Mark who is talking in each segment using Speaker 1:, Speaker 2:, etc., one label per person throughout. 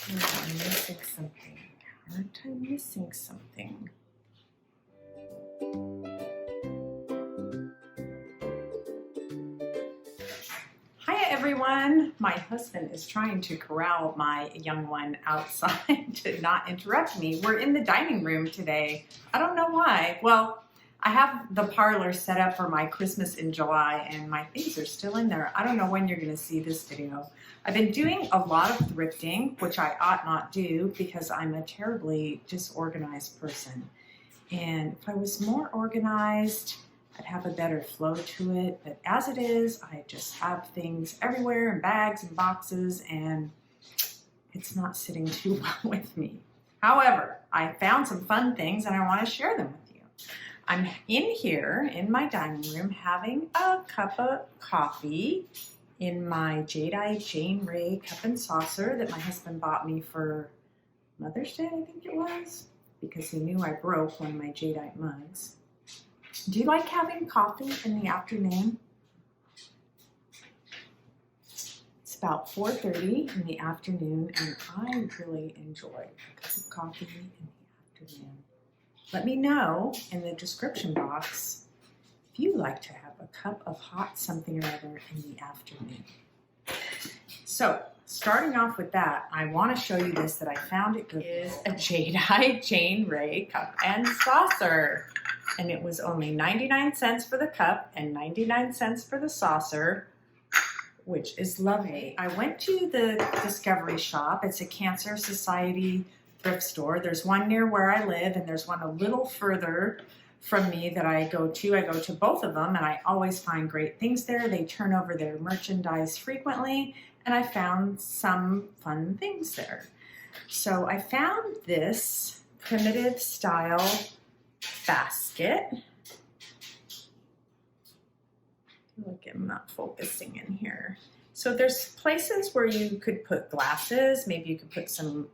Speaker 1: Oh, I'm missing something. Aren't I missing something? Hiya everyone! My husband is trying to corral my young one outside to not interrupt me. We're in the dining room today. I don't know why. Well, I have the parlor set up for my Christmas in July and my things are still in there. I don't know when you're going to see this video. I've been doing a lot of thrifting, which I ought not do because I'm a terribly disorganized person. And if I was more organized, I'd have a better flow to it. But as it is, I just have things everywhere in bags and boxes and it's not sitting too well with me. However, I found some fun things and I want to share them with you. I'm in here in my dining room having a cup of coffee in my Jadeite Jane Ray cup and saucer that my husband bought me for Mother's Day, I think it was, because he knew I broke one of my Jadeite mugs. Do you like having coffee in the afternoon? It's about 4:30 in the afternoon and I really enjoy a cup of coffee in the afternoon. Let me know in the description box if you like to have a cup of hot something or other in the afternoon. So, starting off with that, I want to show you this that I found at Goodnight. It is a Jadeite Jane Ray cup and saucer. And it was only 99 cents for the cup and 99 cents for the saucer, which is lovely. I went to the Discovery Shop. It's a Cancer Society thrift store. There's one near where I live and there's one a little further from me that I go to. I go to both of them and I always find great things there. They turn over their merchandise frequently and I found some fun things there. So I found this primitive style basket. Look, I'm not focusing in here. So there's places where you could put glasses. Maybe you could put some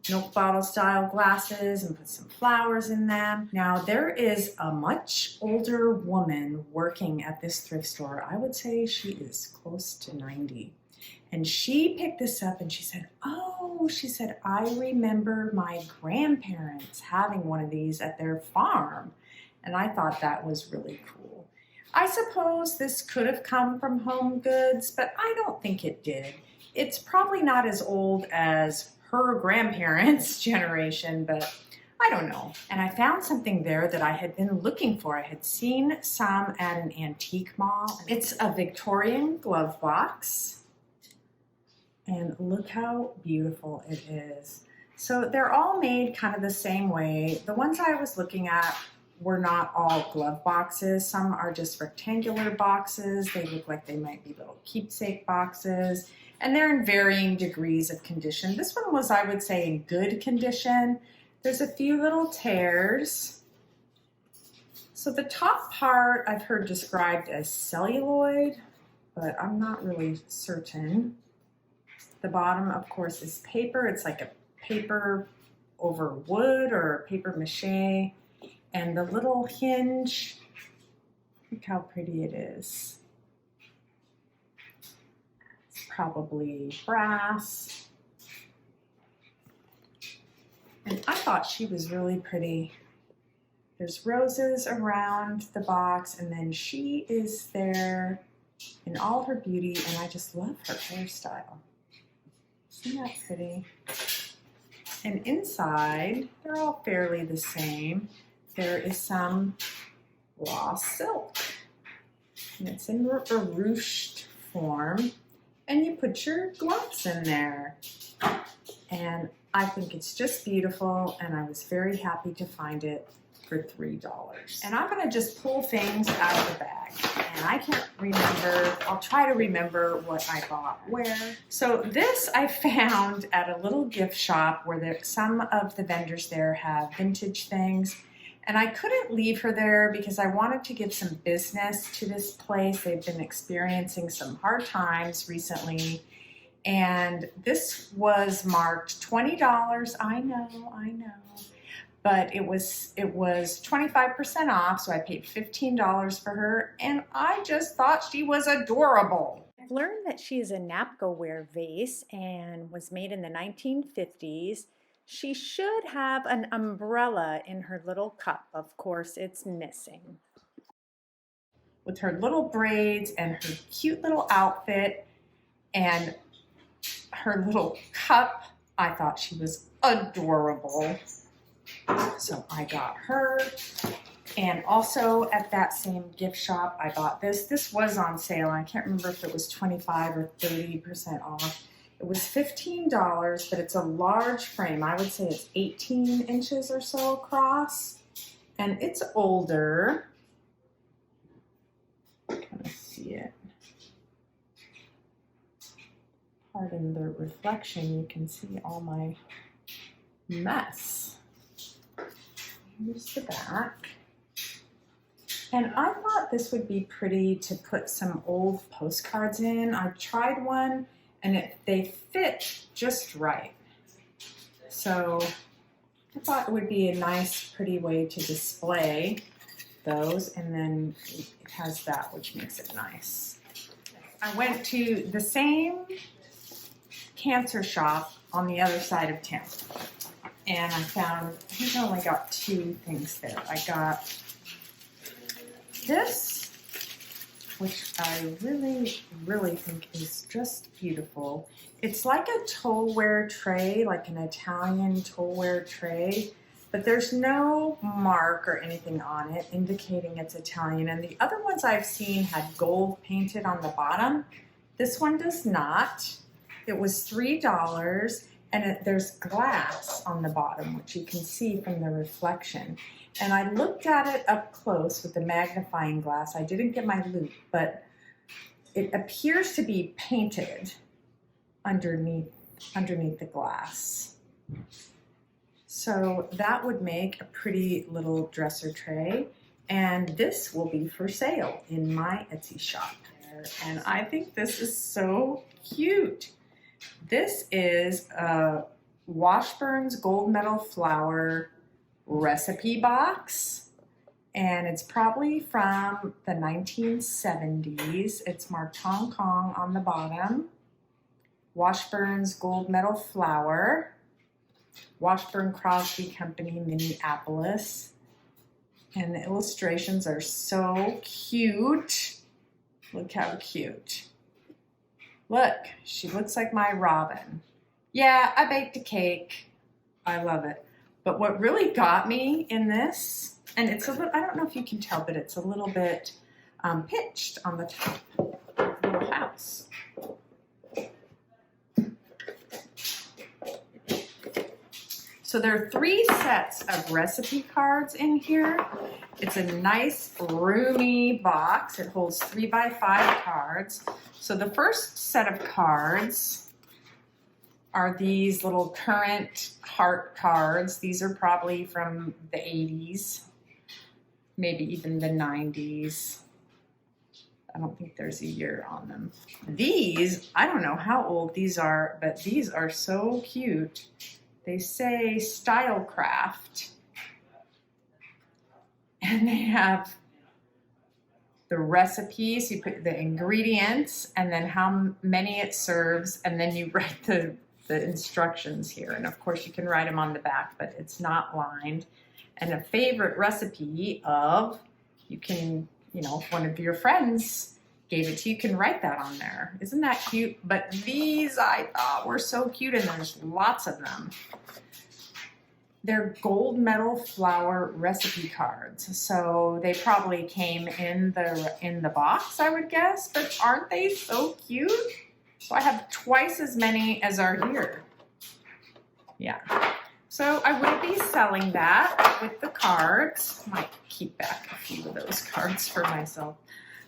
Speaker 1: milk bottle style glasses and put some flowers in them. Now there is a much older woman working at this thrift store. I would say she is close to 90. And she picked this up and she said, oh, she said, I remember my grandparents having one of these at their farm. And I thought that was really cool. I suppose this could have come from Home Goods, but I don't think it did. It's probably not as old as her grandparents' generation, but I don't know. And I found something there that I had been looking for. I had seen some at an antique mall. It's a Victorian Glove Box. And look how beautiful it is. So they're all made kind of the same way. The ones I was looking at were not all glove boxes. Some are just rectangular boxes. They look like they might be little keepsake boxes. And they're in varying degrees of condition. This one was, I would say, in good condition. There's a few little tears. So the top part I've heard described as celluloid, but I'm not really certain. The bottom, of course, is paper. It's like a paper over wood or paper mache. And the little hinge, look how pretty it is. It's probably brass. And I thought she was really pretty. There's roses around the box, and then she is there in all her beauty, and I just love her hairstyle. Isn't that pretty? And inside, they're all fairly the same. There is some raw silk. And it's in a ruched form. And you put your gloves in there. And I think it's just beautiful, and I was very happy to find it for $3. And I'm gonna just pull things out of the bag. And I can't remember, I'll try to remember what I bought where. So this I found at a little gift shop where some of the vendors there have vintage things. And I couldn't leave her there because I wanted to give some business to this place. They've been experiencing some hard times recently. And this was marked $20. I know. But it was 25% off, so I paid $15 for her, and I just thought she was adorable. I've learned that she is a Napco-ware vase and was made in the 1950s. She should have an umbrella in her little cup. Of course, it's missing. With her little braids and her cute little outfit and her little cup, I thought she was adorable. So I got her. And also at that same gift shop, I bought this. This was on sale. I can't remember if it was 25 or 30% off. It was $15, but it's a large frame. I would say it's 18 inches or so across. And it's older. Kind of see it. Pardon the reflection. You can see all my mess. Here's the back. And I thought this would be pretty to put some old postcards in. I tried one and they fit just right. So I thought it would be a nice, pretty way to display those. And then it has that, which makes it nice. I went to the same cancer shop on the other side of town. And I found, I think I only got 2 things there. I got this, which I really, really think is just beautiful. It's like a Tallware tray, like an Italian Tallware tray, but there's no mark or anything on it indicating it's Italian. And the other ones I've seen had gold painted on the bottom. This one does not. It was $3, and there's glass on the bottom, which you can see from the reflection. And I looked at it up close with the magnifying glass. I didn't get my loupe, but it appears to be painted underneath the glass. So that would make a pretty little dresser tray. And this will be for sale in my Etsy shop. And I think this is so cute. This is a Washburn's Gold Medal Flower recipe box, and it's probably from the 1970s. It's marked Hong Kong on the bottom. Washburn's Gold Medal Flower. Washburn Crosby Company, Minneapolis. And the illustrations are so cute. Look how cute. Look, she looks like my Robin. Yeah, I baked a cake. I love it. But what really got me in this, and it's a little, I don't know if you can tell, but it's a little bit pitched on the top of the little house. So there are 3 sets of recipe cards in here. It's a nice roomy box. It holds 3x5 cards. So the first set of cards are these little current heart cards. These are probably from the 80s, maybe even the 90s. I don't think there's a year on them. These, I don't know how old these are, but these are so cute. They say Stylecraft. And they have the recipes, you put the ingredients, and then how many it serves, and then you write the instructions here. And of course you can write them on the back, but it's not lined. And a favorite recipe of, you can, you know, if one of your friends gave it to you, you can write that on there. Isn't that cute? But these I thought were so cute, and there's lots of them. They're gold medal flower recipe cards. So they probably came in the box, I would guess, but aren't they so cute? So I have twice as many as are here. Yeah. So I will be selling that with the cards. Might keep back a few of those cards for myself.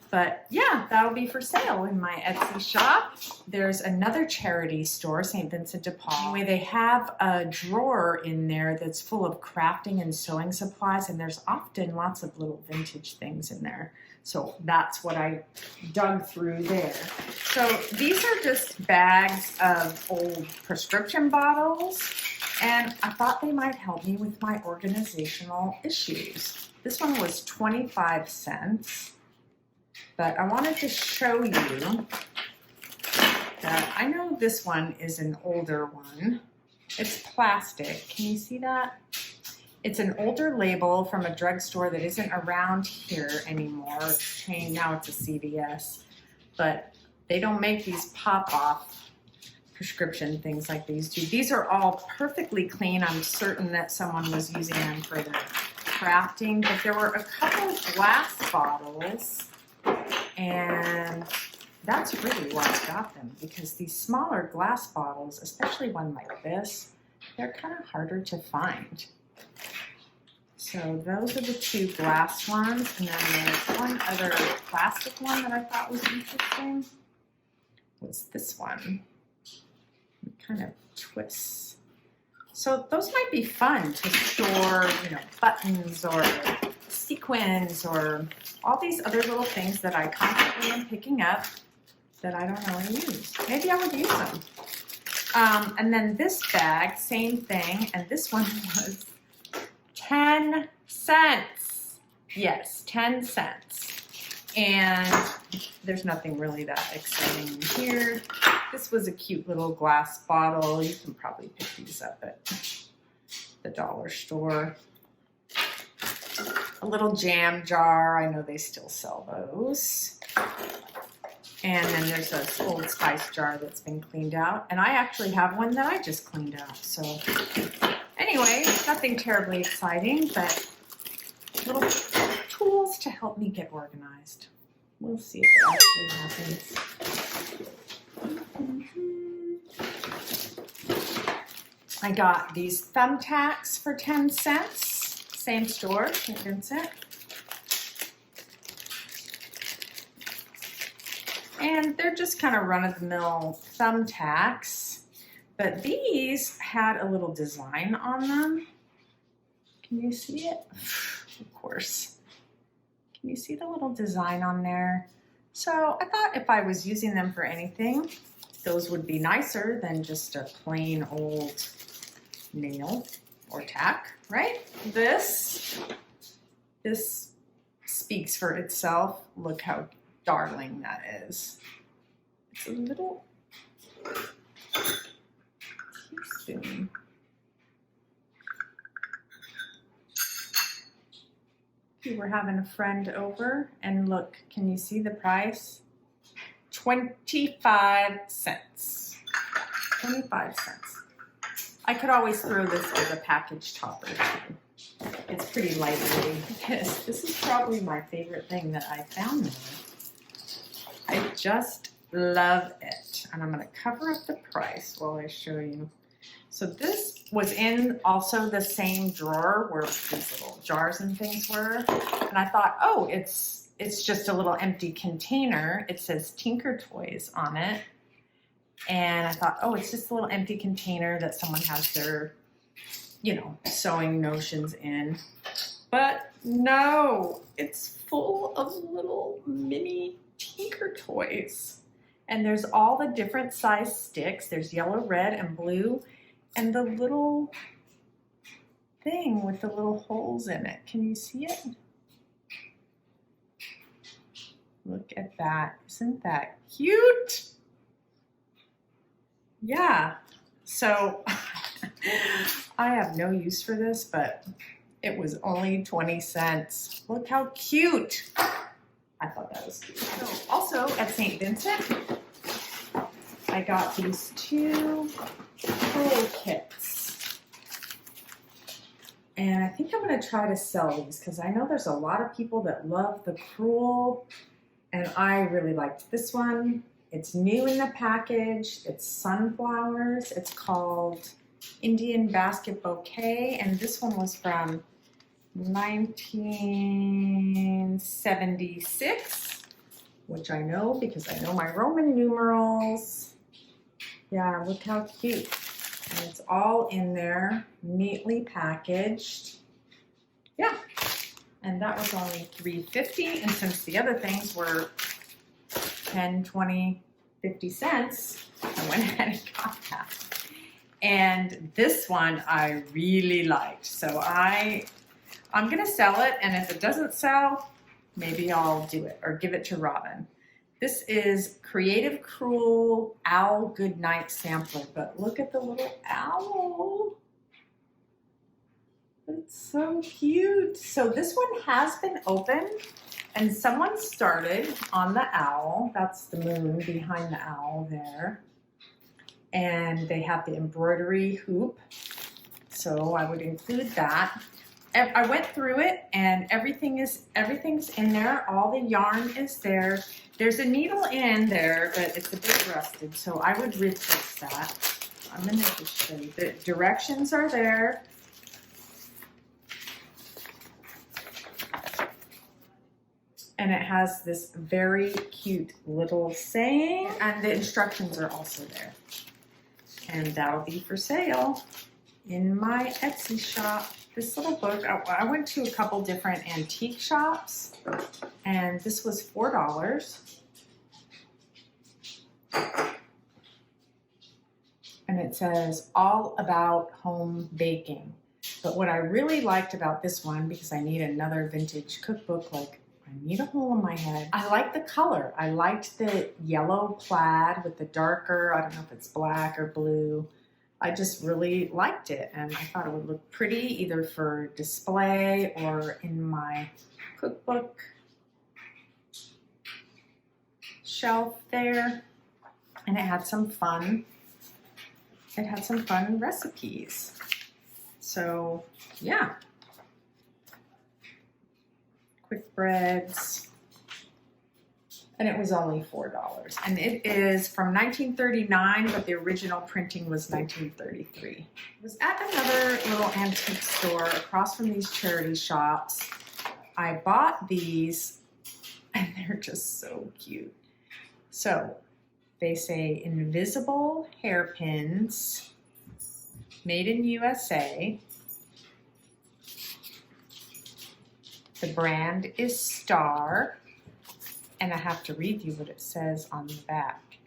Speaker 1: But yeah, that'll be for sale in my Etsy shop. There's another charity store, St. Vincent de Paul. Anyway, they have a drawer in there that's full of crafting and sewing supplies, and there's often lots of little vintage things in there. So that's what I dug through there. So these are just bags of old prescription bottles, and I thought they might help me with my organizational issues. This one was 25 cents. But I wanted to show you that. I know this one is an older one. It's plastic. Can you see that? It's an older label from a drugstore that isn't around here anymore. It's changed, now it's a CVS. But they don't make these pop-off prescription things like these do. These are all perfectly clean. I'm certain that someone was using them for their crafting, but there were a couple of glass bottles, and that's really why I got them, because these smaller glass bottles, especially one like this, they're kind of harder to find. So those are the two glass ones, and then there's one other plastic one that I thought was interesting. What's this one? It kind of twists. So those might be fun to store, you know, buttons or sequins or all these other little things that I constantly am picking up that I don't know how to use. Maybe I would use them. And then this bag, same thing, and this one was 10 cents. Yes, 10 cents. And there's nothing really that exciting in here. This was a cute little glass bottle. You can probably pick these up at the dollar store. A little jam jar. I know they still sell those. And then there's this Old Spice jar that's been cleaned out. And I actually have one that I just cleaned out. So anyway, nothing terribly exciting, but little tools to help me get organized. We'll see if it actually happens. I got these Thumbtacks for 10 cents. Same store, St. Vincent. And they're just kind of run-of-the-mill Thumbtacks. But these had a little design on them. Can you see it? Of course. Can you see the little design on there? So I thought if I was using them for anything, those would be nicer than just a plain old nail or tack, right? This speaks for itself. Look how darling that is. It's a little teaspoon. We were having a friend over, and look, can you see the price? 25 cents. 25 cents. I could always throw this as a package topper too. It's pretty lightweight. Yes, this is probably my favorite thing that I found there. I just love it. And I'm going to cover up the price while I show you. So this was in also the same drawer where these little jars and things were. And I thought, oh, it's just a little empty container. It says Tinker Toys on it. And I thought, oh, it's just a little empty container that someone has their, you know, sewing notions in. But no, it's full of little mini Tinker Toys. And there's all the different size sticks. There's yellow, red, and blue. And the little thing with the little holes in it. Can you see it? Look at that. Isn't that cute? Yeah. So I have no use for this, but it was only 20 cents. Look how cute. I thought that was cute. So also at St. Vincent, I got these two crewel kits. And I think I'm going to try to sell these because I know there's a lot of people that love the crewel, and I really liked this one. It's new in the package. It's sunflowers. It's called Indian Basket Bouquet, and this one was from 1976, which I know because I know my Roman numerals. Yeah, look how cute. And it's all in there, neatly packaged. Yeah, and that was only $3.50, and since the other things were 10, 20, 50 cents, I went ahead and got that. And this one I really liked, so I'm gonna sell it, and if it doesn't sell, maybe I'll do it or give it to Robin. This is Creative Cruel Owl Goodnight Sampler, but look at the little owl. It's so cute. So this one has been opened and someone started on the owl. That's the moon behind the owl there. And they have the embroidery hoop. So I would include that. I went through it and everything's in there. All the yarn is there. There's a needle in there, but it's a bit rusted. So I would replace that. I'm gonna just show you. The directions are there. And it has this very cute little saying, and the instructions are also there. And that'll be for sale in my Etsy shop. This little book, I went to a couple different antique shops, and this was $4. And it says all about home baking. But what I really liked about this one, because I need another vintage cookbook, like I need a hole in my head. I like the color. I liked the yellow plaid with the darker, I don't know if it's black or blue. I just really liked it, and I thought it would look pretty either for display or in my cookbook shelf there. And it had some fun. It had some fun recipes. So yeah. Quick breads, and it was only $4. And it is from 1939, but the original printing was 1933. I was at another little antique store across from these charity shops. I bought these, and they're just so cute. So they say invisible hairpins, made in USA. The brand is Star, and I have to read you what it says on the back.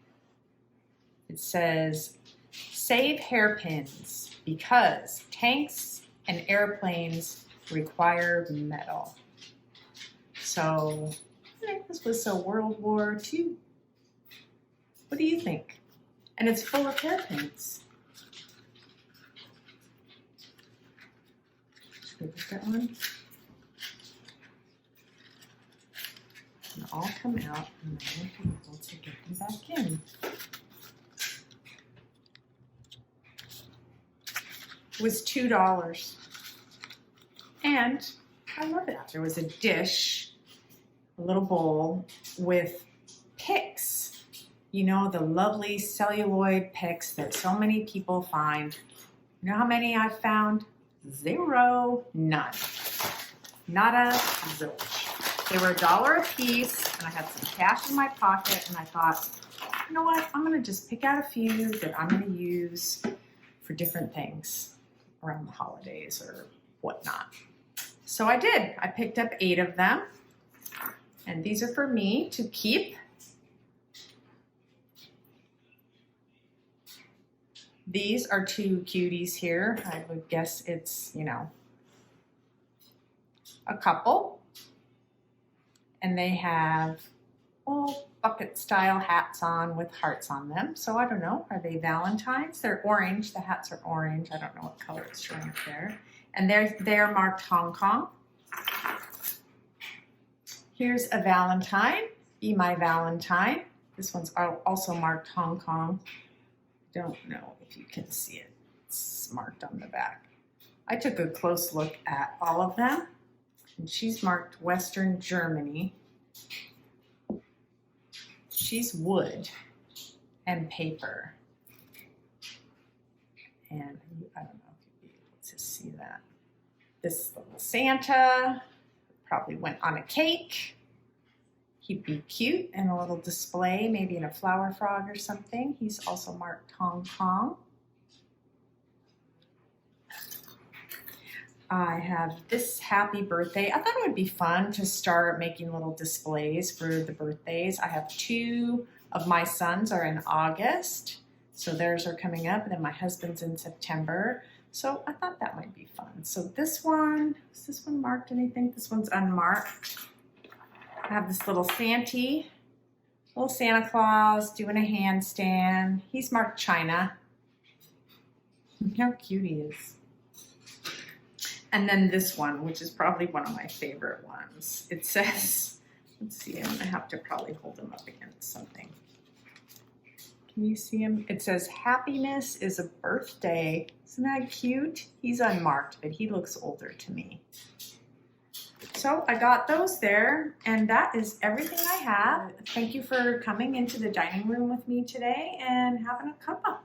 Speaker 1: It says, save hairpins because tanks and airplanes require metal. So I think this was a World War II. What do you think? And it's full of hairpins. Should we look at one? And all come out, and then we'll be able to get them back in. It was $2. And I love it. There was a dish, a little bowl with picks. You know, the lovely celluloid picks that so many people find. You know how many I've found? 0, none. Nada, zilch. They were $1 a piece, and I had some cash in my pocket, and I thought, you know what, I'm gonna just pick out a few that I'm gonna use for different things around the holidays or whatnot. So I did. I picked up 8 of them, and these are for me to keep. These are 2 cuties here. I would guess it's, you know, a couple. And they have bucket style hats on with hearts on them. So I don't know, are they Valentines? They're orange, the hats are orange. I don't know what color it's showing up there. And they're marked Hong Kong. Here's a Valentine, Be My Valentine. This one's also marked Hong Kong. Don't know if you can see it. It's marked on the back. I took a close look at all of them. And she's marked Western Germany. She's wood and paper. And I don't know if you'll be able to see that. This little Santa probably went on a cake. He'd be cute in a little display, maybe in a flower frog or something. He's also marked Hong Kong. I have this happy birthday. I thought it would be fun to start making little displays for the birthdays. I have 2 of my sons are in August, so theirs are coming up, and then my husband's in September. So I thought that might be fun. So this one, is this one marked anything? This one's unmarked. I have this little Santee Little Santa Claus doing a handstand. He's marked China. How cute he is. And then this one, which is probably one of my favorite ones. It says, let's see, I'm gonna have to probably hold him up against something. Can you see him? It says, happiness is a birthday. Isn't that cute? He's unmarked, but he looks older to me. So I got those there, and that is everything I have. Thank you for coming into the dining room with me today and having a cuppa.